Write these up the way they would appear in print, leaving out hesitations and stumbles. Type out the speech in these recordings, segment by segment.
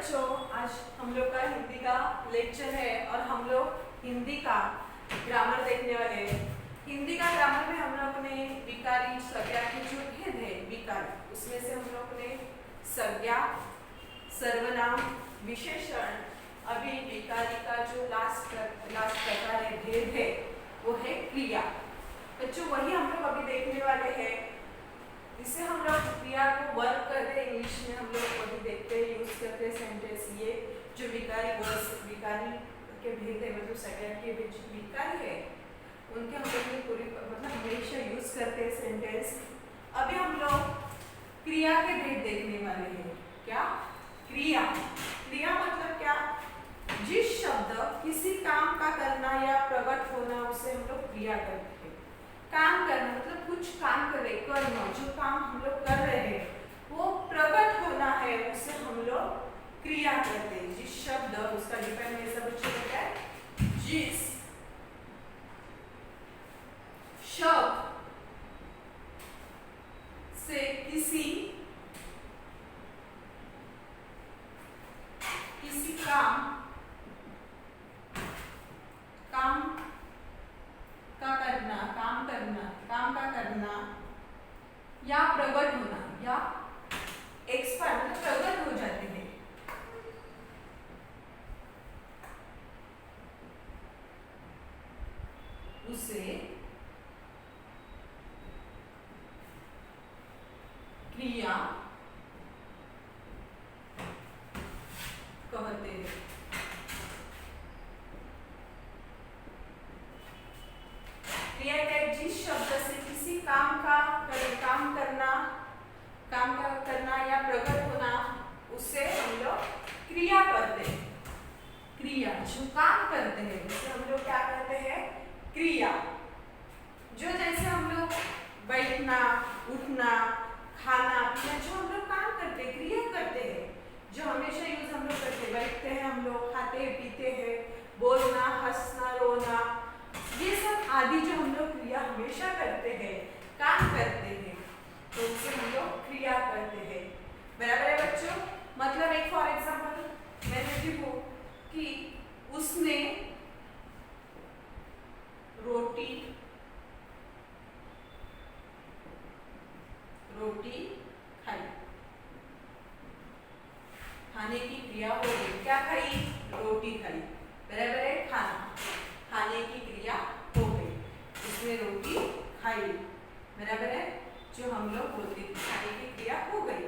बच्चों, आज हम लोग का हिंदी का लेक्चर है और हम लोग हिंदी का ग्रामर देखने वाले हैं। हिंदी का ग्रामर में हम लोग ने विकारी संज्ञा के जो भेद है विकारी, उसमें से हम लोग ने संज्ञा, सर्वनाम, विशेषण, अभी विकारी का जो लास्ट प्रकार है भेद है वो है क्रिया। बच्चों वही हम लोग अभी देखने वाले हैं। इससे हम लोग क्रिया को वर्क करते हैं, इंग्लिश में हम लोग वही देखते हैं, यूज करते हैं सेंटेंस। ये जो विकारी के भेद है, मतलब संज्ञा के विकारी है, उनके हम लोग पूरी मतलब हमेशा यूज करते हैं सेंटेंस। अभी हम लोग क्रिया के भेद देखने वाले हैं। क्या? क्रिया। क्रिया मतलब क्या? जिस शब्द किसी काम का करना या प्रकट होना, उसे हम लोग क्रिया करते हैं। काम करना मतलब कुछ काम करे, कर्म, जो काम हम लोग कर रहे हैं वो प्रकट होना है, उसे हम लोग क्रिया करते हैं। जिस शब्द, उसका डिपेंड में सब बच्चों को क्या है? जिस शब्द से किसी काम का करना या प्रकट होना या एक्सपांड मतलब प्रकट हो जाते हैं, उसे क्रिया कहते हैं। क्रिया का जिस शब्द से किसी काम करना या प्रकट होना, उससे हम लोग क्रिया करते हैं। क्रिया जो काम करते हैं उसे हम लोग क्या करते हैं? क्रिया। जो जैसे हम लोग बैठना, उठना, खाना पीना, जो हम लोग काम करते हैं, क्रिया करते हैं, जो हमेशा यूज हम लोग करते हैं। बैठते हैं हम लोग, खाते हैं, पीते हैं, बोलना, हंसना, रोना, ये सब आदि जो हम लोग क्रिया हमेशा करते हैं, काम करते हैं, तो उसे हम लोग क्रिया करते हैं। बराबर है बच्चों? मतलब एक फॉर एग्जाम्पल मैंने लिखूं कि उसने रोटी खाई। खाने की क्रिया हो गई। क्या खाई? रोटी खाई। बराबर है? खाने की क्रिया हो गई, उसने रोटी खाई। बराबर है? जो हम लोग बोलते हैं खाने की क्रिया हो गई,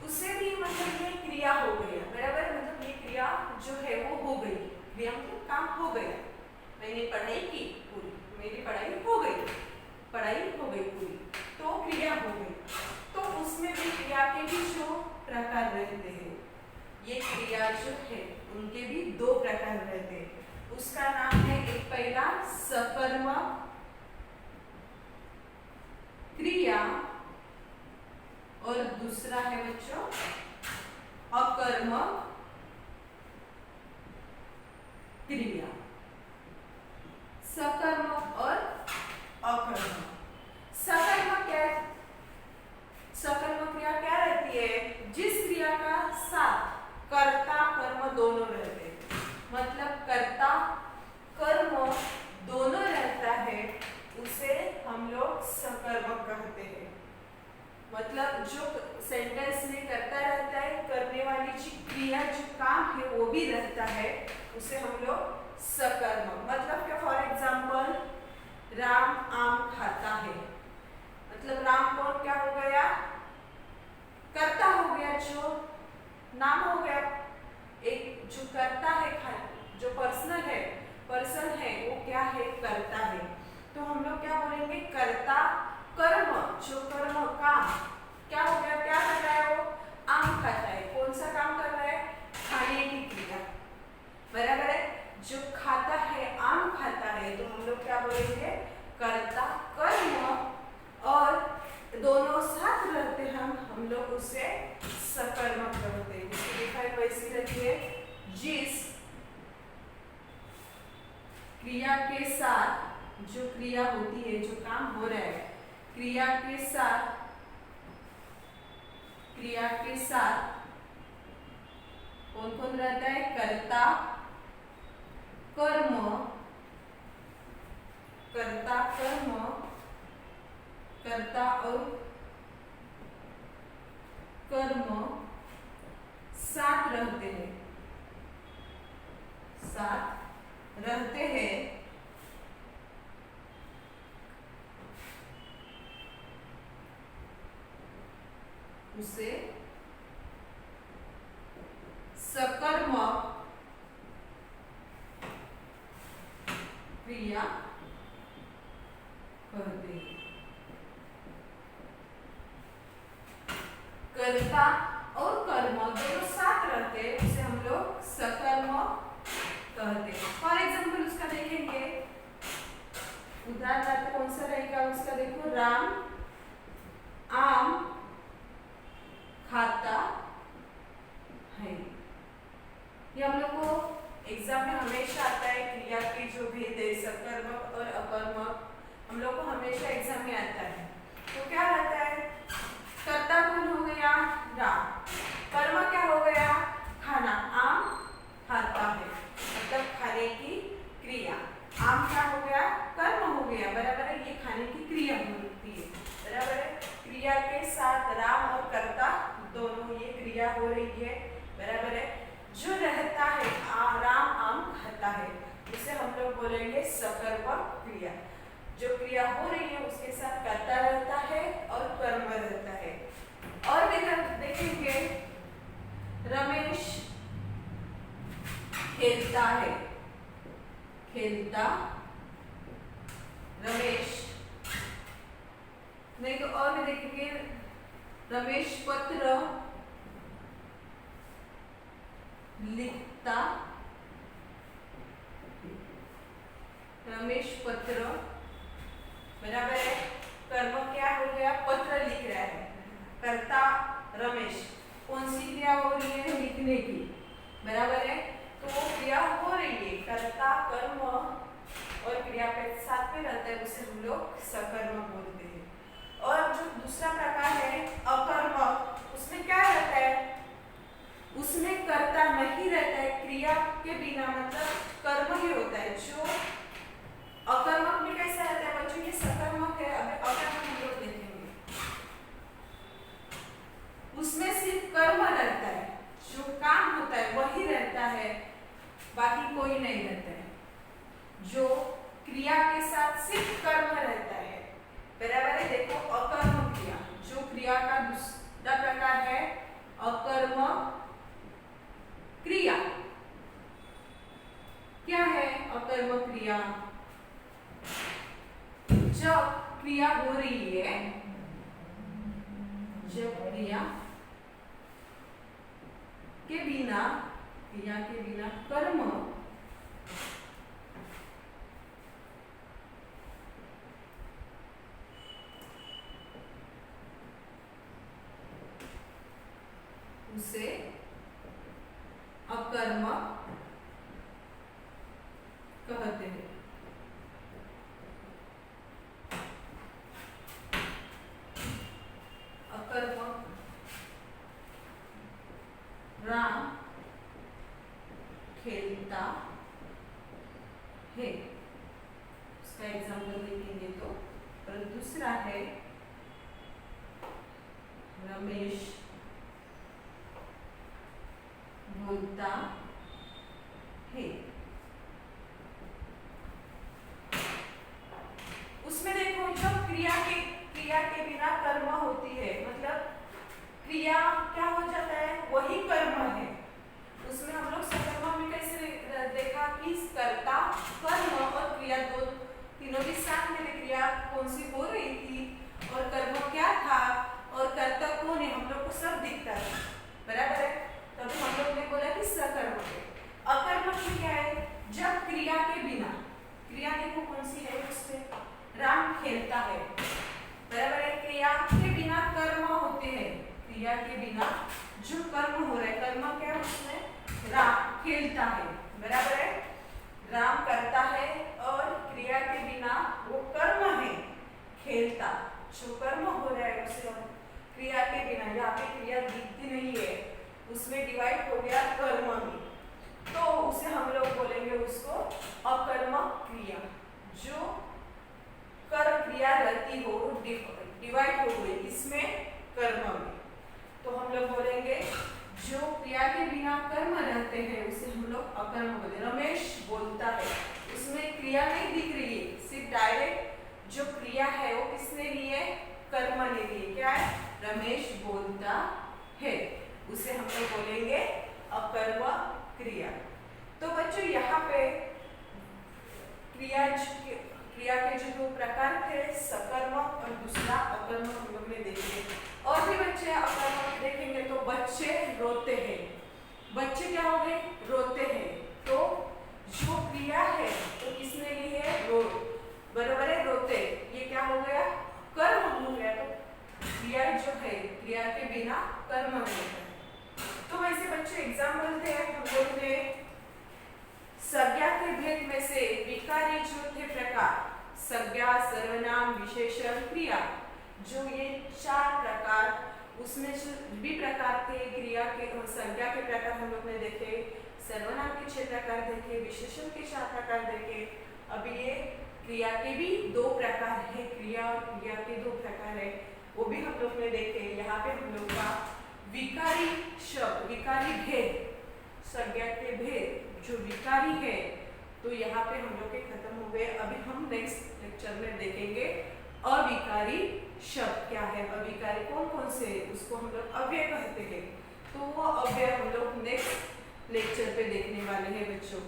उससे भी मतलब ये क्रिया हो गया। बराबर? मतलब ये क्रिया जो है वो हो गई। क्रिया मतलब काम हो गया। मैंने पढ़ाई की पूरी, मेरी पढ़ाई हो गई पूरी, तो क्रिया हो गई। तो उसमें भी क्रिया के भी जो प्रकार रहते हैं, ये क्रिया जो है उनके भी दो प्रकार रहते हैं। उसका नाम है, एक पहला सकर्मक क्रिया और दूसरा है बच्चों अकर्मक क्रिया। सकर्मक और अकर्मक। सकर्मक क्रिया क्या रहती है? जिस क्रिया का साथ कर्ता कर्म दोनों रहते हैं, मतलब कर्ता कर्म दोनों रहता है, उसे हम लोग सकर्मक कहते हैं। मतलब जो सेंटेंस में करता रहता है, करने वाली जो क्रिया जो काम है वो भी रहता है, उसे हम लोग सकर्मक। मतलब क्या? फॉर एग्जाम्पल राम आम खाता है, मतलब राम कौन क्या हो गया? कर्ता हो गया, जो नाम हो गया। एक जो कर्ता है, जो पर्सन है वो क्या है? कर्ता है। तो हम लोग क्या बोलेंगे? कर्ता कर्म, जो कर्म काम क्या हो गया? क्या कर रहा है वो? आम खाता है। कौन सा काम कर रहा है? खाने की क्रिया। बराबर है? जो खाता है, आम खाता है, तो हम लोग क्या बोलेंगे? कर्ता कर्म, और दोनों साथ रहते हैं हम लोग उसे सकर्मक कहते हैं। उसकी डिफाइन वैसी रहती है, जिस क्रिया के साथ जो क्रिया होती है, जो काम हो रहा है, क्रिया के साथ कौन कौन रहता है? कर्ता, कर्म, कर्ता कर्म, कर्ता और कर्म साथ रहते हैं, साथ रहते हैं। उसे सकर्मक क्रिया कहते हैं। कर्ता और कर्म दोनों साथ रहते हैं, उसे हम लोग सकर्मक कहते हैं। फॉर एग्जाम्पल उसका देखेंगे, उदाहरण कौन सा रहेगा उसका? देखो, राम आम खाता है। ये हम लोग को एग्जाम में हमेशा आता है, क्रिया के जो भेद है सकर्मक और अकर्मक, हम लोग को हमेशा एग्जाम में आता है। तो क्या रहता है? कर्ता कौन हो गया? राम। कर्म क्या हो गया? खाना, आम खाता है, मतलब खाने की क्रिया। आम क्या हो गया? कर्म हो गया, बराबर है, ये खाने की क्रिया होती है, बराबर है। क्रिया के साथ राम और कर्ता दोनों ये क्रिया हो रही है, बराबर है। जो रहता है राम आम खाता है, उसे हम लोग बोलेंगे सकर्मक क्रिया। जो क्रिया हो रही है उसके साथ कर्ता रहता है और कर्म रहता है। और देखेंगे, रमेश खेलता है, खेलता रमेश। नहीं तो और भी देखेंगे, रमेश पत्र लिखता, रमेश पत्र, बराबर है। कर्म क्या हो गया? पत्र लिख रहा है, कर्ता रमेश, कौन सी क्रिया हो रही है? लिखने की, बराबर है। तो वो क्रिया हो रही है, कर्ता कर्म और क्रिया के साथ में रहता है, उसे हम लोग सकर्मक बोलते हैं। और जो दूसरा प्रकार है अकर्मक, उसमें क्या रहता है? उसमें कर्ता नहीं रहता है, क्रिया के बिना, मतलब कर्म ही होता है। जो अकर्मक में कैसा रहता है बच्चों? ये सकर्मक है, अब अकर्मक हम लोग देखेंगे। उसमें सिर्फ कर्म रहता है, जो काम होता है वही रहता है, बाकी कोई नहीं रहता है। जो क्रिया के साथ सिर्फ कर्म रहता है, बराबर है। देखो, अकर्म क्रिया, जो क्रिया का दूसरा प्रकार है अकर्म क्रिया। क्या है अकर्म क्रिया? जब क्रिया हो रही है, जब क्रिया के बिना, क्रिया के बिना कर्म उसे अकर्मक कहते हैं। अकर्मक, राम खेलता है, उसका एग्जाम्पल देखेंगे तो। और दूसरा है रमेश बोलता है। उसमें देखो, जब क्रिया के बिना कर्म होती है, मतलब क्रिया क्या हो जाता है? वही कर्म है। उसमें हम लोग सकर्मक में कैसे देखा कि कर्ता कर्म और क्रिया तीनों के साथ में क्रिया कौन सी हो रही थी और कर्म क्या था और कर्ता कौन है, हम लोग को सब दिखता है, बराबर है। तब हम लोग ने बोला कि सकर्मक है। अकर्मक में क्या है? जब क्रिया के बिना, क्रिया देखो कौन सी है, उसमें राम खेलता है, बराबर है। क्रिया के बिना कर्म होते हैं, क्रिया के बिना जो कर्म हो रहा है, कर्म क्या है उसमें? राम खेलता है, बराबर है। राम करता है और क्रिया के बिना वो कर्म है खेलता, जो कर्म हो रहा है उसे क्रिया के बिना, यहाँ पे क्रिया दिखती नहीं है, उसमें डिवाइड हो गया कर्म डिवाइड हो गई इसमें कर्म में। तो हम लोग बोलेंगे जो क्रिया के बिना कर्म रहते हैं उसे हम लोग अकर्म बोलते हैं। रमेश बोलता है, उसमें क्रिया नहीं दिख रही है, सिर्फ डायरेक्ट जो क्रिया है वो किसने ली है, कर्म ने ली है। क्या है, रमेश बोलता है, उसे हम लोग बोलेंगे अकर्म क्रिया। तो बच्चों यहाँ पे क्रिया के जो दो प्रकार थे, सकर्म और दूसरा अकर्म, हम लोग ने देखे। और भी बच्चे अकर्म देखेंगे तो बच्चे रोते हैं, बच्चे क्या हो गए, रोते हैं। तो जो क्रिया है तो किसने ली है, रो, बराबर है, रोते, ये क्या हो गया, कर्म हो गया। तो क्रिया जो है क्रिया के बिना कर्म नहीं है। तो वैसे बच्चे एग्जाम्पल थे हम लोग ने संज्ञा के भेद में से विकारी जो थे प्रकार, संज्ञा, सर्वनाम, विशेषण, क्रिया, जो ये चार प्रकार, उसमें जो भी प्रकार थे क्रिया के, संज्ञा के प्रकार हम लोग ने देखे, सर्वनाम के 6 प्रकार देखे, विशेषण के 4 प्रकार देखे। अभी ये क्रिया के भी 2 प्रकार है, क्रिया और क्रिया के 2 प्रकार है, वो भी हम लोग ने देखे। यहाँ पे हम लोग का विकारी शब्द, विकारी भेद, संज्ञा के भेद जो विकारी है, तो यहाँ पे हम लोग के खत्म हो गए। अभी हम नेक्स्ट लेक्चर में देखेंगे अविकारी शब्द क्या है, अविकारी कौन कौन से, उसको हम लोग अव्यय कहते हैं। तो वो अव्यय हम लोग नेक्स्ट लेक्चर पे देखने वाले हैं बच्चों।